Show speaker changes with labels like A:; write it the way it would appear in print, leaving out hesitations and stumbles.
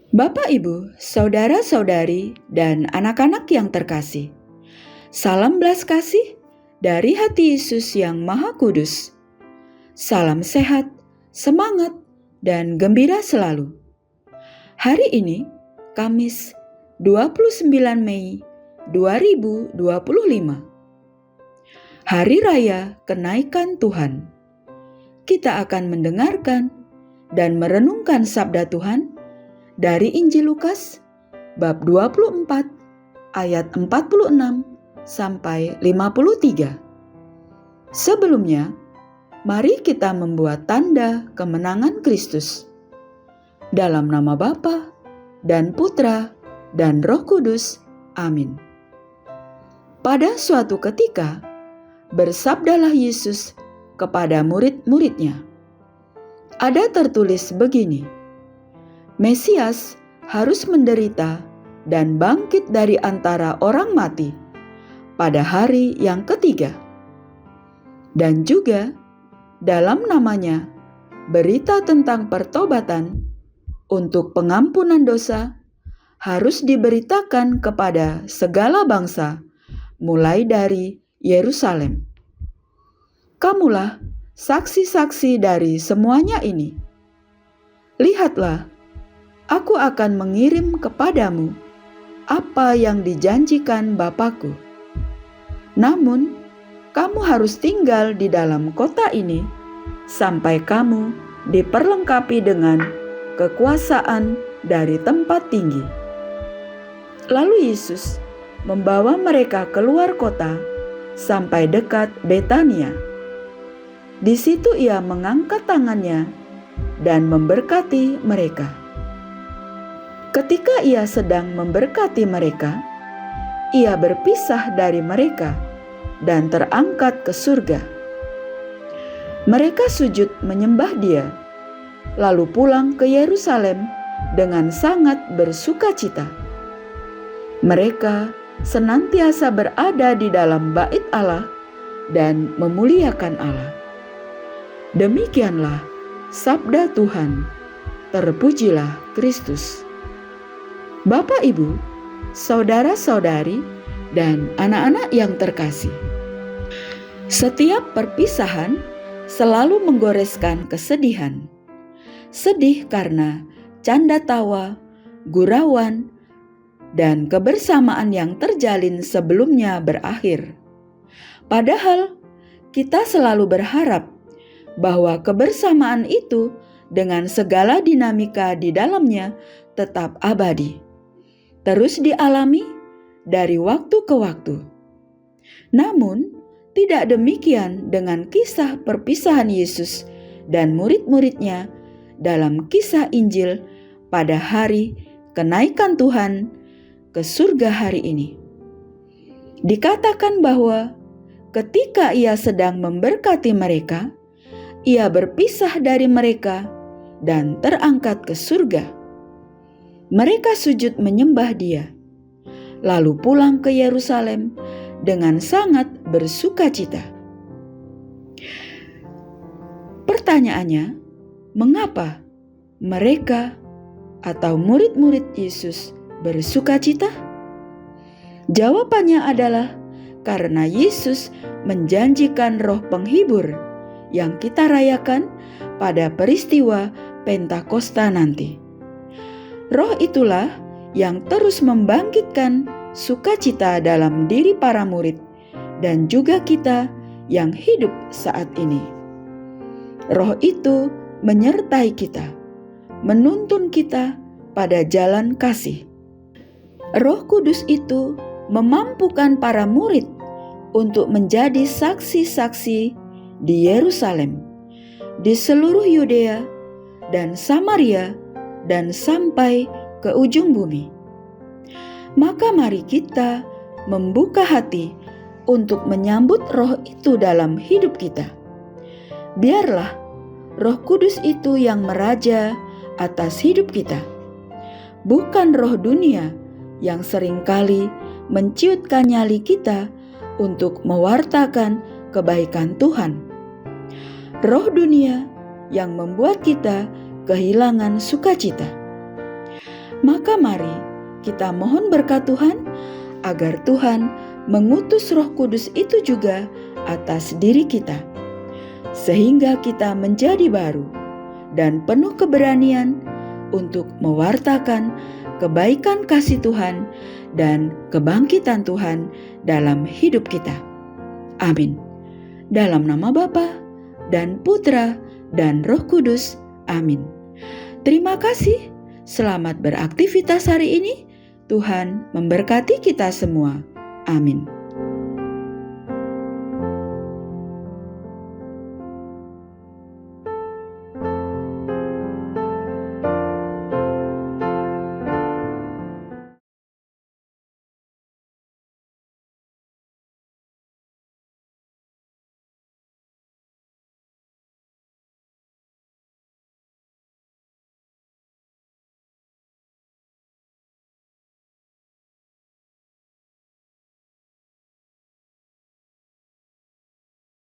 A: Bapak, Ibu, saudara-saudari, dan anak-anak yang terkasih, salam belas kasih dari hati Yesus yang Maha Kudus. Salam sehat, semangat, dan gembira selalu. Hari ini, Kamis 29 Mei 2025, Hari Raya Kenaikan Tuhan. Kita akan mendengarkan dan merenungkan sabda Tuhan dari Injil Lukas bab 24 ayat 46 sampai 53. Sebelumnya, mari kita membuat tanda kemenangan Kristus. Dalam nama Bapa dan Putra dan Roh Kudus. Amin. Pada suatu ketika, bersabdalah Yesus kepada murid-muridnya. Ada tertulis begini: Mesias harus menderita dan bangkit dari antara orang mati pada hari yang ketiga. Dan juga dalam namanya berita tentang pertobatan untuk pengampunan dosa harus diberitakan kepada segala bangsa, mulai dari Yerusalem. Kamulah saksi-saksi dari semuanya ini. Lihatlah, aku akan mengirim kepadamu apa yang dijanjikan Bapa-Ku. Namun, kamu harus tinggal di dalam kota ini sampai kamu diperlengkapi dengan kekuasaan dari tempat tinggi. Lalu Yesus membawa mereka keluar kota sampai dekat Betania. Di situ ia mengangkat tangannya dan memberkati mereka. Ketika ia sedang memberkati mereka, ia berpisah dari mereka dan terangkat ke surga. Mereka sujud menyembah Dia, lalu pulang ke Yerusalem dengan sangat bersukacita. Mereka senantiasa berada di dalam bait Allah dan memuliakan Allah. Demikianlah sabda Tuhan. Terpujilah Kristus. Bapak, Ibu, saudara-saudari, dan anak-anak yang terkasih, setiap perpisahan selalu menggoreskan kesedihan. Sedih karena canda tawa, gurauan, dan kebersamaan yang terjalin sebelumnya berakhir. Padahal kita selalu berharap bahwa kebersamaan itu dengan segala dinamika di dalamnya tetap abadi, terus dialami dari waktu ke waktu. Namun, tidak demikian dengan kisah perpisahan Yesus dan murid-muridnya dalam kisah Injil pada hari kenaikan Tuhan ke surga hari ini. Dikatakan bahwa ketika ia sedang memberkati mereka, ia berpisah dari mereka dan terangkat ke surga. Mereka sujud menyembah Dia, lalu pulang ke Yerusalem dengan sangat bersukacita. Pertanyaannya, mengapa mereka atau murid-murid Yesus bersukacita? Jawabannya adalah karena Yesus menjanjikan Roh Penghibur yang kita rayakan pada peristiwa Pentakosta nanti. Roh itulah yang terus membangkitkan sukacita dalam diri para murid dan juga kita yang hidup saat ini. Roh itu menyertai kita, menuntun kita pada jalan kasih. Roh Kudus itu memampukan para murid untuk menjadi saksi-saksi di Yerusalem, di seluruh Yudea dan Samaria, dan sampai ke ujung bumi. Maka mari kita membuka hati untuk menyambut roh itu dalam hidup kita. Biarlah Roh Kudus itu yang meraja atas hidup kita, bukan roh dunia yang seringkali menciutkan nyali kita untuk mewartakan kebaikan Tuhan. Roh dunia yang membuat kita kehilangan sukacita. Maka mari kita mohon berkat Tuhan agar Tuhan mengutus Roh Kudus itu juga atas diri kita, sehingga kita menjadi baru dan penuh keberanian untuk mewartakan kebaikan kasih Tuhan dan kebangkitan Tuhan dalam hidup kita. Amin. Dalam nama Bapa dan Putra dan Roh Kudus. Amin. Terima kasih. Selamat beraktivitas hari ini. Tuhan memberkati kita semua. Amin.